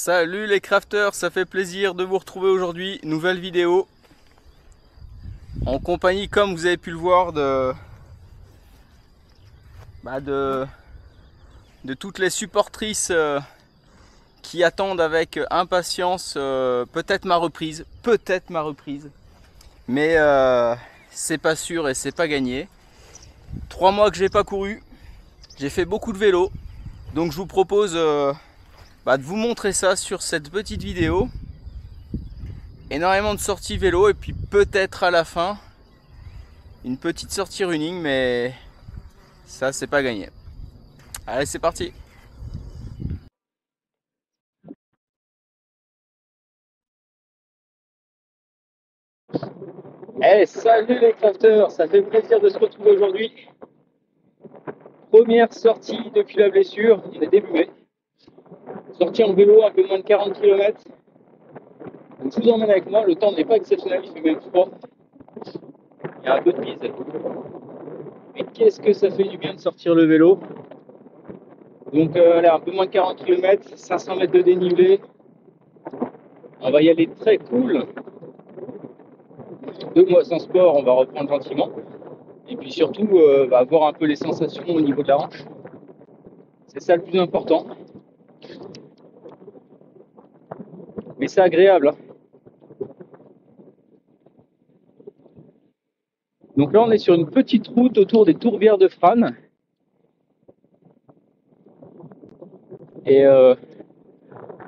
Salut les crafters, ça fait plaisir de vous retrouver aujourd'hui. Nouvelle vidéo en compagnie, comme vous avez pu le voir, de toutes les supportrices qui attendent avec impatience peut-être ma reprise, mais c'est pas sûr et c'est pas gagné. 3 mois que j'ai pas couru, j'ai fait beaucoup de vélo, donc je vous propose de vous montrer ça sur cette petite vidéo. Énormément de sorties vélo et puis peut-être à la fin une petite sortie running, mais ça c'est pas gagné. Allez, c'est parti. Hey, salut les crafters, ça fait plaisir de se retrouver aujourd'hui. Première sortie depuis la blessure, on est début mai. Sortie en vélo, un peu moins de 40 km. Donc je vous emmène avec moi, le temps n'est pas exceptionnel, il fait même froid. Il y a un peu de bise. Mais qu'est-ce que ça fait du bien de sortir le vélo. Donc là, un peu moins de 40 km, 500 mètres de dénivelé. On va y aller très cool. 2 mois sans sport, on va reprendre gentiment. Et puis surtout, voir un peu les sensations au niveau de la hanche. C'est ça le plus important. Mais c'est agréable, hein. Donc là, on est sur une petite route autour des tourbières de Frasnes. Et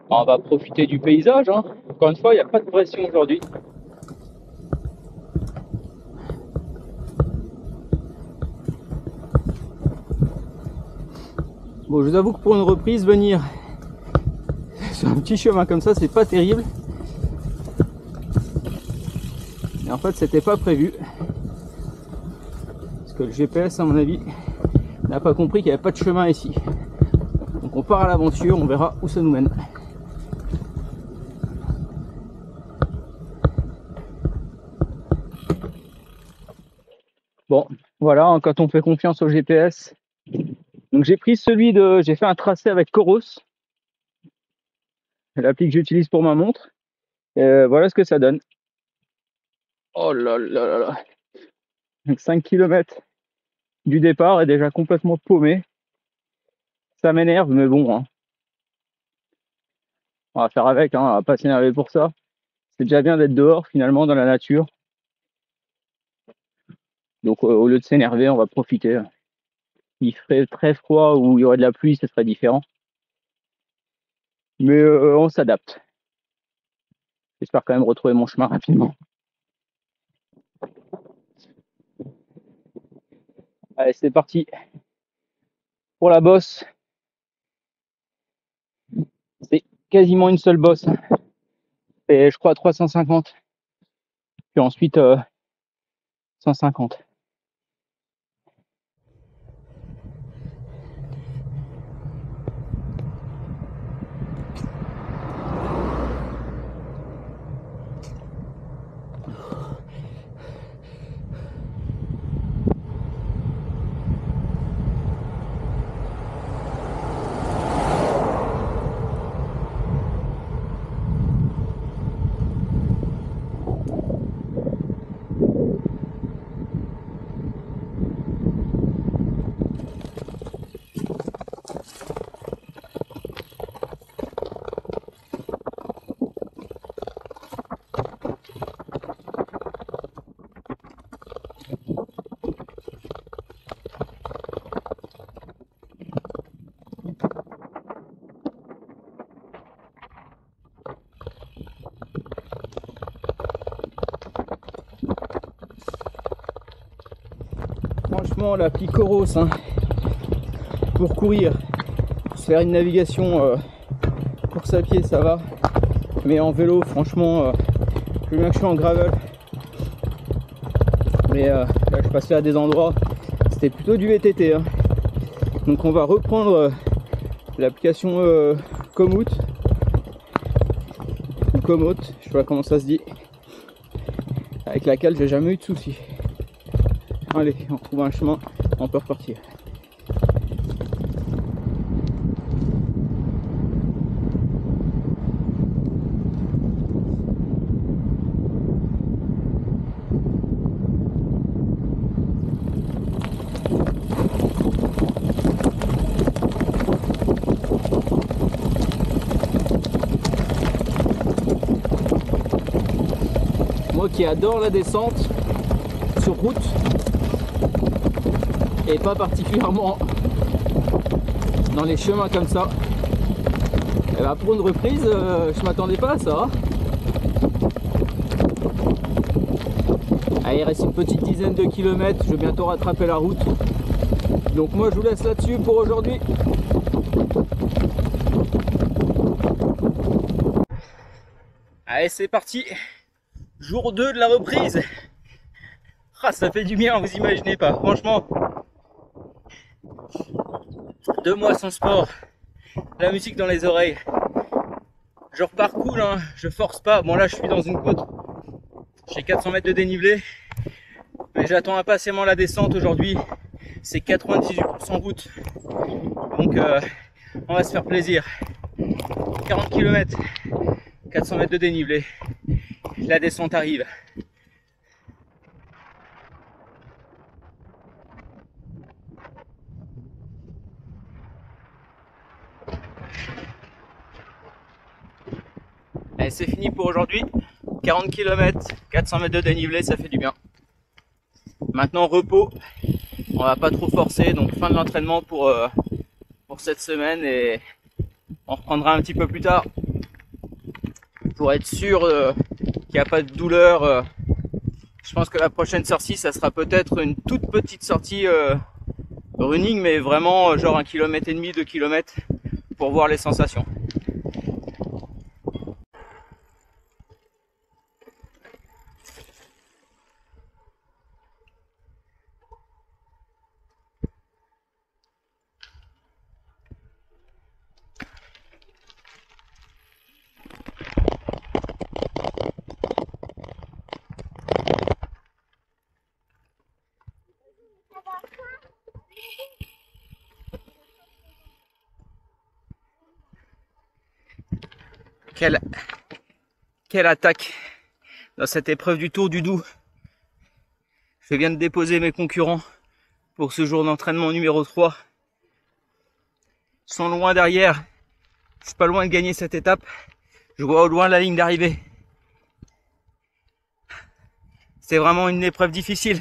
on va profiter du paysage, hein. Encore une fois, il n'y a pas de pression aujourd'hui. Bon, je vous avoue que pour une reprise, venir sur un petit chemin comme ça, c'est pas terrible. Mais en fait, c'était pas prévu. Parce que le GPS, à mon avis, n'a pas compris qu'il n'y avait pas de chemin ici. Donc on part à l'aventure, on verra où ça nous mène. Bon, voilà, quand on fait confiance au GPS. Donc j'ai pris j'ai fait un tracé avec Coros, l'appli que j'utilise pour ma montre. Et voilà ce que ça donne. Oh là là là là. Donc 5 km du départ est déjà complètement paumé. Ça m'énerve, mais bon, hein. On va faire avec, hein, on va pas s'énerver pour ça. C'est déjà bien d'être dehors finalement dans la nature. Donc au lieu de s'énerver, on va profiter. Il ferait très froid ou il y aurait de la pluie, ce serait différent. Mais on s'adapte. J'espère quand même retrouver mon chemin rapidement. Allez, c'est parti pour la bosse. C'est quasiment une seule bosse. Et je crois 350. Puis ensuite 150. Franchement, l'appli Coros, hein, pour courir, pour se faire une navigation course à pied, ça va. Mais en vélo, franchement, plus bien que je suis en gravel. Mais là, je passais à des endroits, c'était plutôt du VTT, hein. Donc on va reprendre l'application Komoot. Komoot, je sais pas comment ça se dit, avec laquelle j'ai jamais eu de soucis. Allez, on trouve un chemin, on peut repartir. qui adore la descente sur route et pas particulièrement dans les chemins comme ça. Et bah pour une reprise, je m'attendais pas à ça. Allez, il reste une petite dizaine de kilomètres, je vais bientôt rattraper la route. Donc moi je vous laisse là-dessus pour aujourd'hui. Allez, c'est parti. Jour 2 de la reprise. Ah, ça fait du bien, vous imaginez pas. Franchement, 2 mois sans sport, la musique dans les oreilles. Je repars cool, hein, je force pas. Bon là je suis dans une côte, j'ai 400 mètres de dénivelé, mais j'attends impatiemment la descente aujourd'hui. C'est 98% route, donc on va se faire plaisir. 40 km, 400 mètres de dénivelé, la descente arrive. Allez, c'est fini pour aujourd'hui. 40 km, 400 mètres de dénivelé, ça fait du bien. Maintenant repos, on va pas trop forcer, donc fin de l'entraînement pour cette semaine et on reprendra un petit peu plus tard pour être sûr qu'il n'y a pas de douleur. Je pense que la prochaine sortie, ça sera peut-être une toute petite sortie running, mais vraiment genre 1,5 km, 2 km pour voir les sensations. Quelle attaque dans cette épreuve du Tour du Doubs. Je viens de déposer mes concurrents pour ce jour d'entraînement numéro 3. Ils sont loin derrière. Je suis pas loin de gagner cette étape. Je vois au loin la ligne d'arrivée. C'est vraiment une épreuve difficile.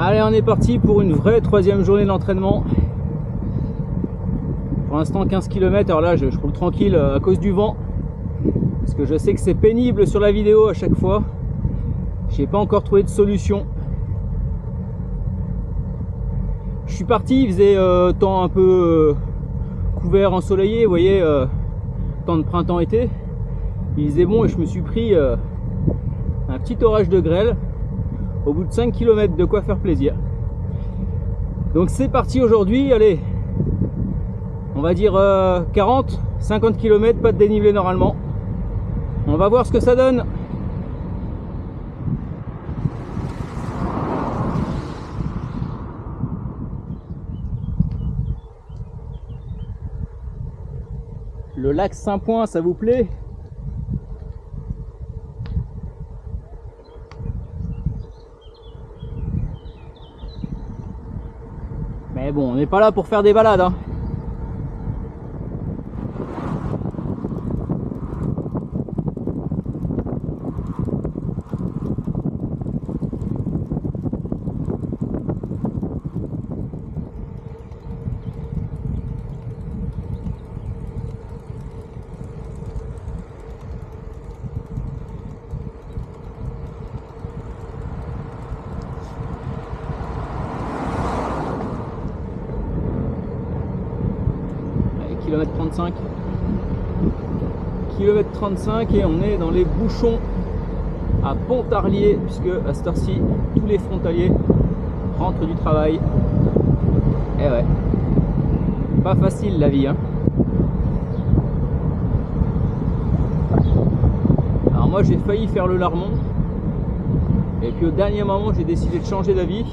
Allez, on est parti pour une vraie troisième journée d'entraînement. Pour l'instant 15 km, alors là je roule tranquille à cause du vent. Parce que je sais que c'est pénible sur la vidéo à chaque fois. J'ai pas encore trouvé de solution. Je suis parti, il faisait temps un peu couvert, ensoleillé, vous voyez, temps de printemps-été. Il faisait bon et je me suis pris un petit orage de grêle. Au bout de 5 km, de quoi faire plaisir. Donc c'est parti aujourd'hui, allez, on va dire 40, 50 km, pas de dénivelé normalement. On va voir ce que ça donne. Le lac Saint-Point, ça vous plaît? Mais bon, on n'est pas là pour faire des balades, hein. Kilomètre 35. Kilomètre 35 et on est dans les bouchons à Pontarlier, puisque à cette heure-ci tous les frontaliers rentrent du travail. Et ouais, pas facile la vie, hein. Alors moi j'ai failli faire le larmon et puis au dernier moment j'ai décidé de changer d'avis.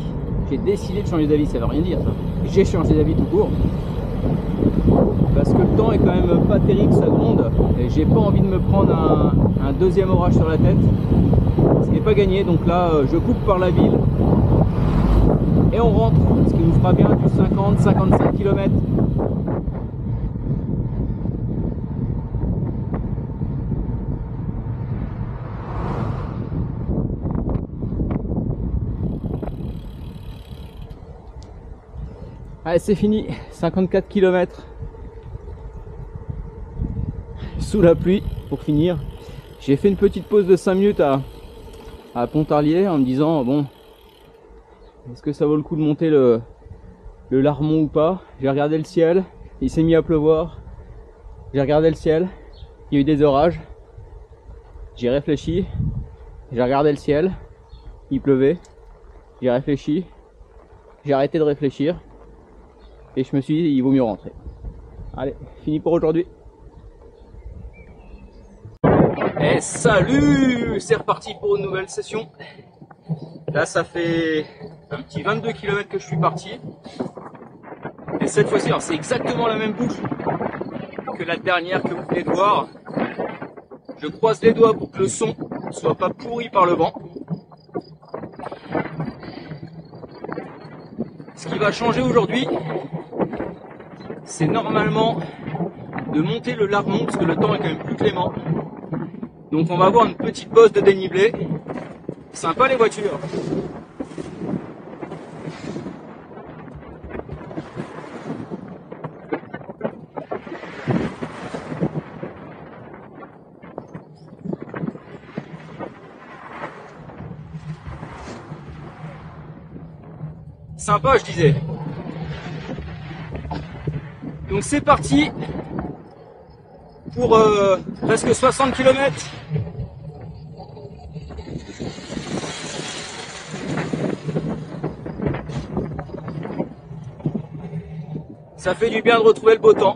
J'ai décidé de changer d'avis, ça veut rien dire ça. J'ai changé d'avis tout court. parce que le temps est quand même pas terrible, ça gronde et j'ai pas envie de me prendre un deuxième orage sur la tête, ce qui n'est pas gagné. Donc là je coupe par la ville et on rentre, ce qui nous fera bien du 50-55 km. Allez, c'est fini, 54 km sous la pluie pour finir. J'ai fait une petite pause de 5 minutes à Pontarlier en me disant bon, est-ce que ça vaut le coup de monter le Larmont ou pas. J'ai regardé le ciel, il s'est mis à pleuvoir. J'ai regardé le ciel, il y a eu des orages. J'ai réfléchi, j'ai regardé le ciel, il pleuvait. J'ai réfléchi, j'ai arrêté de réfléchir. Et je me suis dit, il vaut mieux rentrer. Allez, fini pour aujourd'hui. Et salut, c'est reparti pour une nouvelle session. Là, ça fait un petit 22 km que je suis parti. Et cette fois-ci, c'est exactement la même boucle que la dernière que vous venez de voir. Je croise les doigts pour que le son ne soit pas pourri par le vent. Ce qui va changer aujourd'hui, c'est normalement de monter le Larmont parce que le temps est quand même plus clément. Donc on va avoir une petite bosse de dénivelé. Sympa les voitures. Sympa, je disais. Donc c'est parti pour presque 60 km. Ça fait du bien de retrouver le beau temps.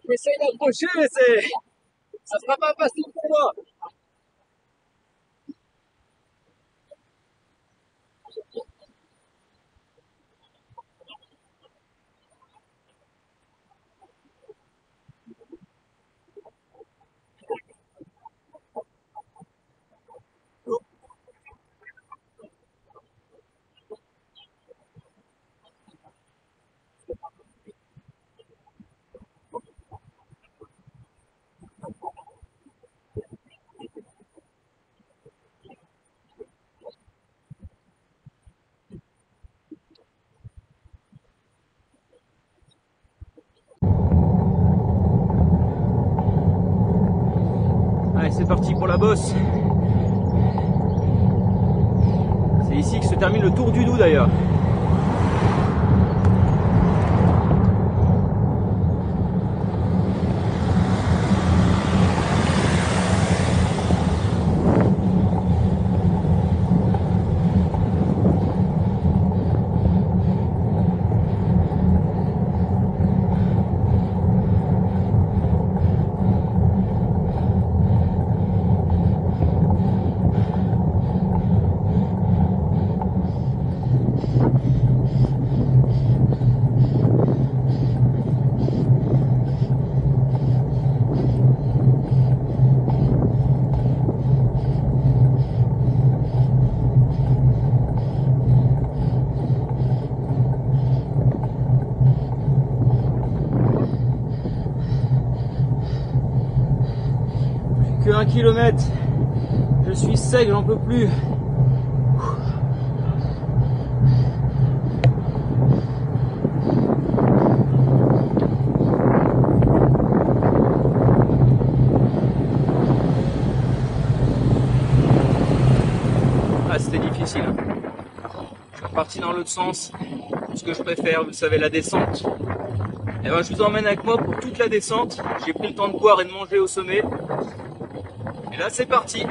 J'essaye d'approcher, mais ça sera pas facile pour moi. Allez, c'est parti pour la bosse. C'est ici que se termine le Tour du Doubs d'ailleurs. Que 1 km, je suis sec, j'en peux plus. parti dans l'autre sens. Ce que je préfère, vous savez, la descente. Et ben, je vous emmène avec moi pour toute la descente. J'ai pris le temps de boire et de manger au sommet. Et là, c'est parti.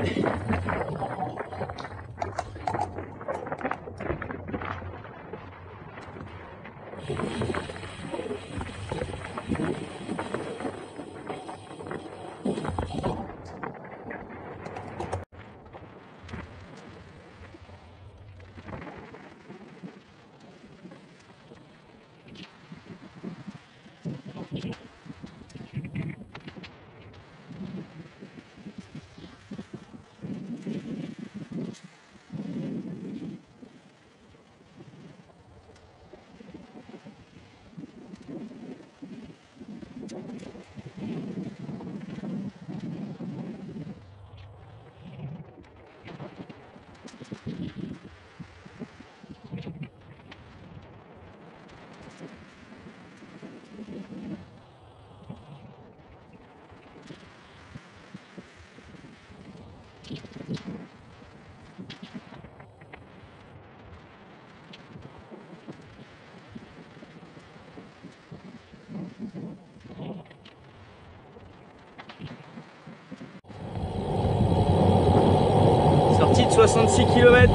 Sortie de 66 km,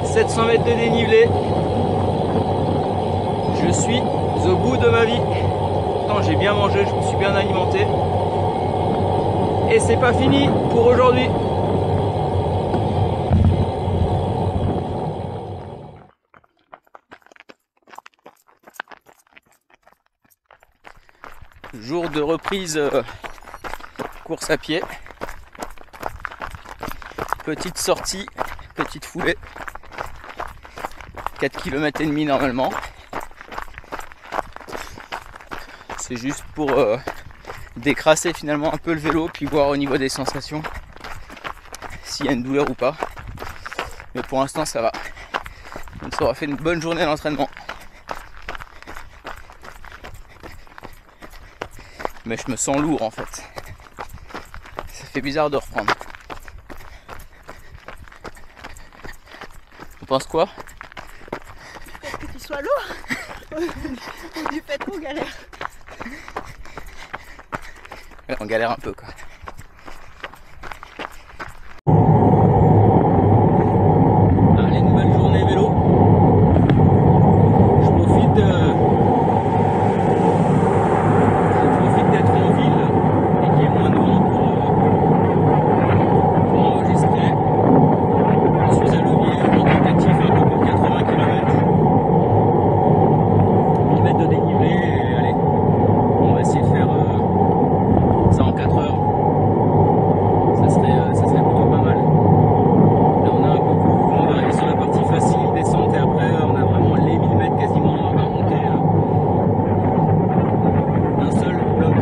700 mètres de dénivelé. Je suis au bout de ma vie. Pourtant j'ai bien mangé, je me suis bien alimenté. Et c'est pas fini pour aujourd'hui. Jour de reprise course à pied. Petite sortie, petite foulée. 4 km et demi normalement. C'est juste pour décrasser finalement un peu le vélo, puis voir au niveau des sensations s'il y a une douleur ou pas. Mais pour l'instant ça va. Donc ça aura fait une bonne journée d'entraînement. Mais je me sens lourd en fait. Ça fait bizarre de reprendre. Tu penses quoi? Peut-être que tu sois lourd ou du fait qu'on galère. Ouais, on galère un peu quoi. Allez, nouvelle journée vélo. Je profite d'être en ville et qu'il y ait moins de vent pour enregistrer. Je suis à Levier, en tentative un peu pour 80 km. 1000 mètres de dénivelé et allez, on va essayer de faire ça en 4 heures. Ça serait plutôt pas mal. Là on a un peu plus, on va arriver sur la partie facile, descente, et après on a vraiment les 1000 mètres quasiment à monter d'un seul bloc.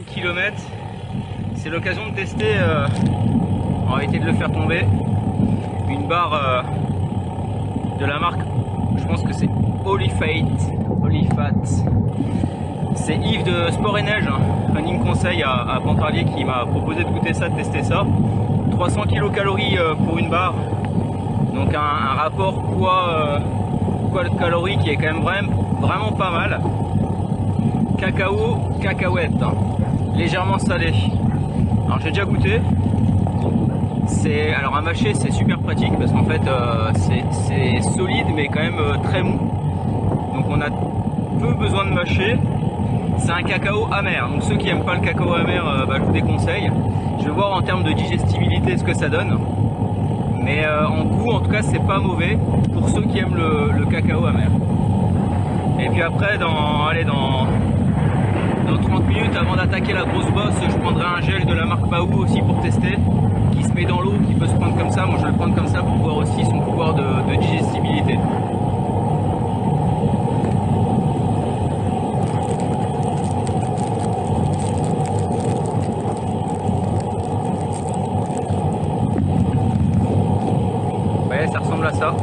Kilomètre, c'est l'occasion de tester, on va essayer de le faire tomber, une barre de la marque, je pense que c'est Olifat. C'est Yves de Sport et Neige, hein, Running Conseil à Pontarlier, qui m'a proposé de goûter ça, de tester ça. 300 kcal pour une barre, donc un rapport poids calories qui est quand même vraiment pas mal. Cacao, cacahuète, hein, légèrement salé. Alors j'ai déjà goûté. Alors à mâcher c'est super pratique parce qu'en fait c'est solide mais quand même très mou. Donc on a peu besoin de mâcher. C'est un cacao amer, donc ceux qui n'aiment pas le cacao amer, je vous déconseille. Je vais voir en termes de digestibilité ce que ça donne. Mais en goût en tout cas c'est pas mauvais pour ceux qui aiment le cacao amer. Et puis après dans 30 minutes avant d'attaquer la grosse bosse, je prendrai un gel de la marque Baou aussi pour tester, qui se met dans l'eau, qui peut se prendre comme ça. Moi je vais le prendre comme ça pour voir aussi son pouvoir de digestibilité. Ouais, ça ressemble à ça.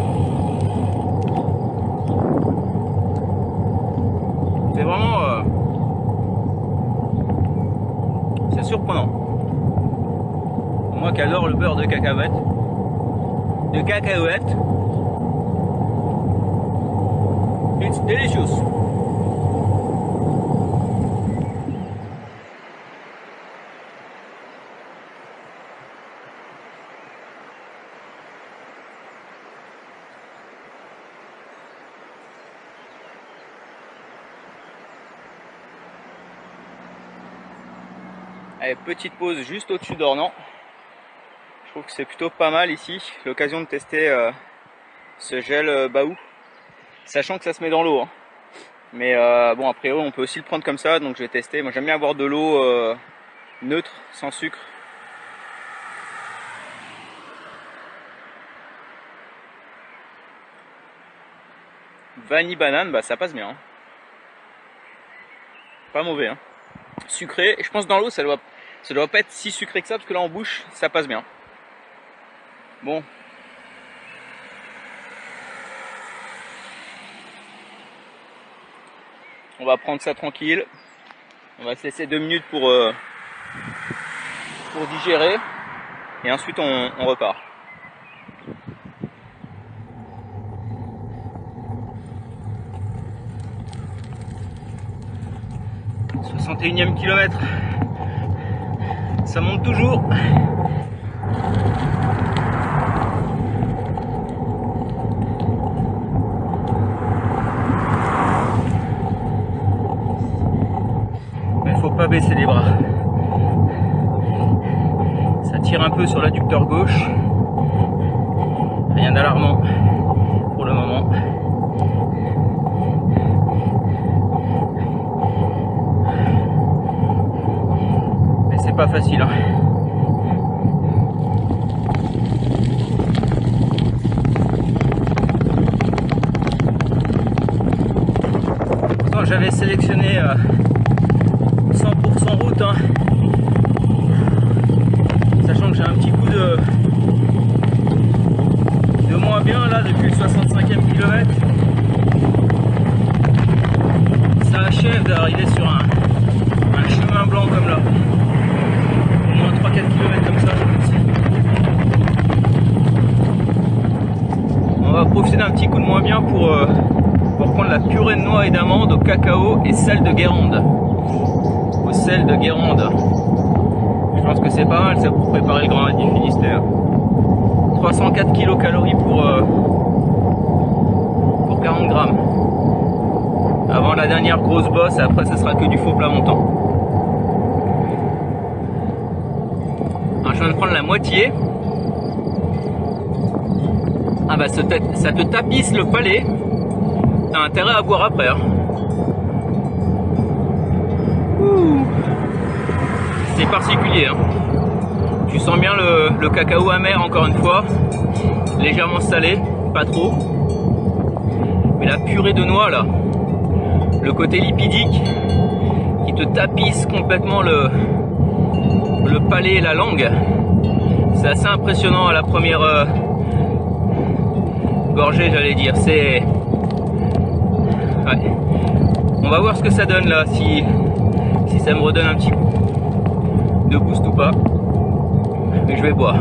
C'est vraiment c'est surprenant. Moi qui adore le beurre de cacahuète. It's delicious. Allez, petite pause juste au-dessus d'Ornans. Je trouve que c'est plutôt pas mal ici. L'occasion de tester ce gel Baou. Sachant que ça se met dans l'eau. Hein. Mais bon, a priori, on peut aussi le prendre comme ça. Donc je vais tester. Moi, j'aime bien avoir de l'eau neutre, sans sucre. Vanille banane, bah ça passe bien. Hein. Pas mauvais. Hein. Sucré. Je pense que dans l'eau, ça doit pas être si sucré que ça, parce que là en bouche, ça passe bien. Bon. On va prendre ça tranquille. On va se laisser 2 minutes pour digérer. Et ensuite on repart. « 61e kilomètre ». Ça monte toujours. Mais il faut pas baisser les bras. Ça tire un peu sur l'adducteur gauche. Rien d'alarmant pour le moment. Mais c'est pas facile. Hein. J'avais sélectionné 100% route, hein. Sachant que j'ai un petit coup de moins bien là depuis le 65e kilomètre. Ça achève d'arriver sur un chemin blanc comme là. Au moins 3-4 km comme ça, je pense. On va profiter d'un petit coup de moins bien pour prendre la purée de noix et d'amande au cacao et sel de Guérande. Au sel de Guérande. Je pense que c'est pas mal ça pour préparer le Grand Raid du Finistère. 304 kcal pour 40 grammes. Avant la dernière grosse bosse, et après ça sera que du faux plat montant. Alors je viens de prendre la moitié. Ah bah ça te tapisse le palais. T'as intérêt à boire après. Hein. C'est particulier. Hein. Tu sens bien le cacao amer encore une fois. Légèrement salé, pas trop. Mais la purée de noix là, le côté lipidique qui te tapisse complètement le palais et la langue. C'est assez impressionnant à la première gorgée, j'allais dire. C'est... Ouais. On va voir ce que ça donne là, si ça me redonne un petit coup de boost ou pas. Mais je vais boire.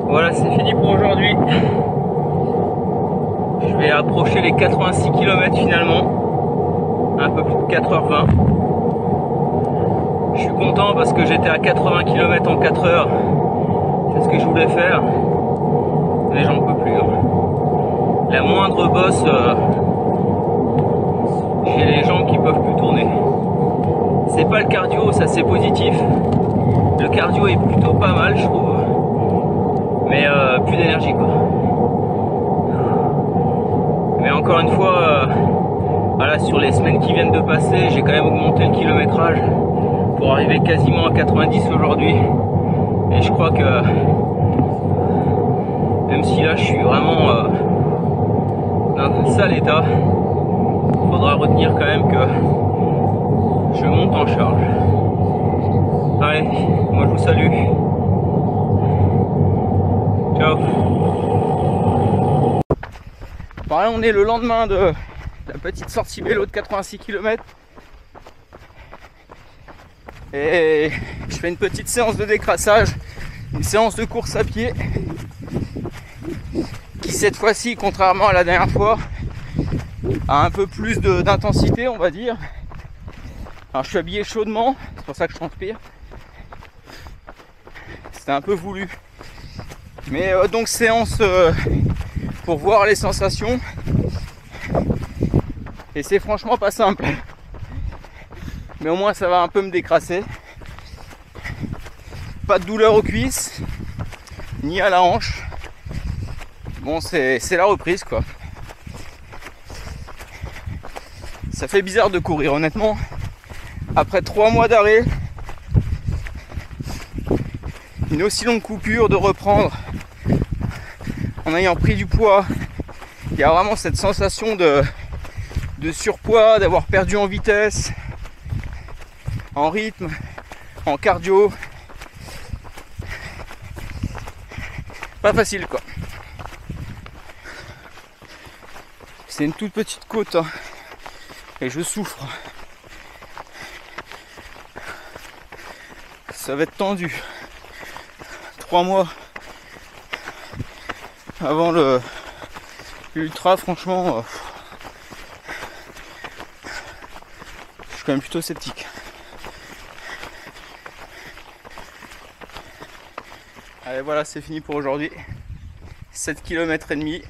Voilà, c'est fini pour aujourd'hui. Je vais approcher les 86 km finalement. Un peu plus de 4h20. Je suis content parce que j'étais à 80 km en 4 heures. C'est ce que je voulais faire. Mais j'en peux plus. La moindre bosse, j'ai les jambes qui peuvent plus tourner. C'est pas le cardio, ça c'est positif. Le cardio est plutôt pas mal, je trouve. Mais plus d'énergie quoi. Mais encore une fois, voilà, sur les semaines qui viennent de passer, j'ai quand même augmenté le kilométrage pour arriver quasiment à 90 aujourd'hui. Et je crois que même si là je suis vraiment dans un sale état, il faudra retenir quand même que je monte en charge. Allez, moi je vous salue. Ciao. Pareil, on est le lendemain de la petite sortie vélo de 86 km. Et je fais une petite séance de décrassage, une séance de course à pied qui cette fois-ci, contrairement à la dernière fois, a un peu plus d'intensité, on va dire. Alors je suis habillé chaudement, c'est pour ça que je transpire. C'était un peu voulu. Mais donc séance pour voir les sensations. Et c'est franchement pas simple. Mais au moins ça va un peu me décrasser. Pas de douleur aux cuisses, ni à la hanche. Bon, c'est la reprise quoi. Ça fait bizarre de courir honnêtement. Après 3 mois d'arrêt, une aussi longue coupure, de reprendre en ayant pris du poids. Il y a vraiment cette sensation de surpoids, d'avoir perdu en vitesse, en rythme, en cardio. Pas facile quoi. C'est une toute petite côte hein, et je souffre. Ça va être tendu. 3 mois avant l'ultra, franchement, je suis quand même plutôt sceptique. Allez, voilà, c'est fini pour aujourd'hui. 7 km et demi.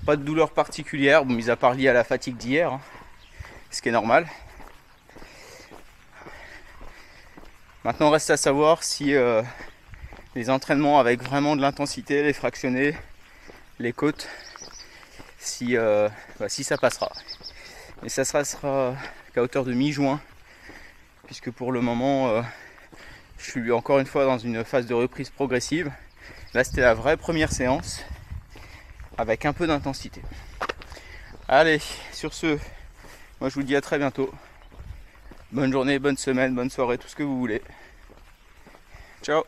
Pas de douleur particulière, bon, mis à part liée à la fatigue d'hier, hein, ce qui est normal. Maintenant, reste à savoir si les entraînements avec vraiment de l'intensité, les fractionnés, les côtes, si ça passera. Et ça sera qu'à hauteur de mi-juin, puisque pour le moment, je suis encore une fois dans une phase de reprise progressive. Là, c'était la vraie première séance, avec un peu d'intensité. Allez, sur ce, moi je vous dis à très bientôt. Bonne journée, bonne semaine, bonne soirée, tout ce que vous voulez. Ciao.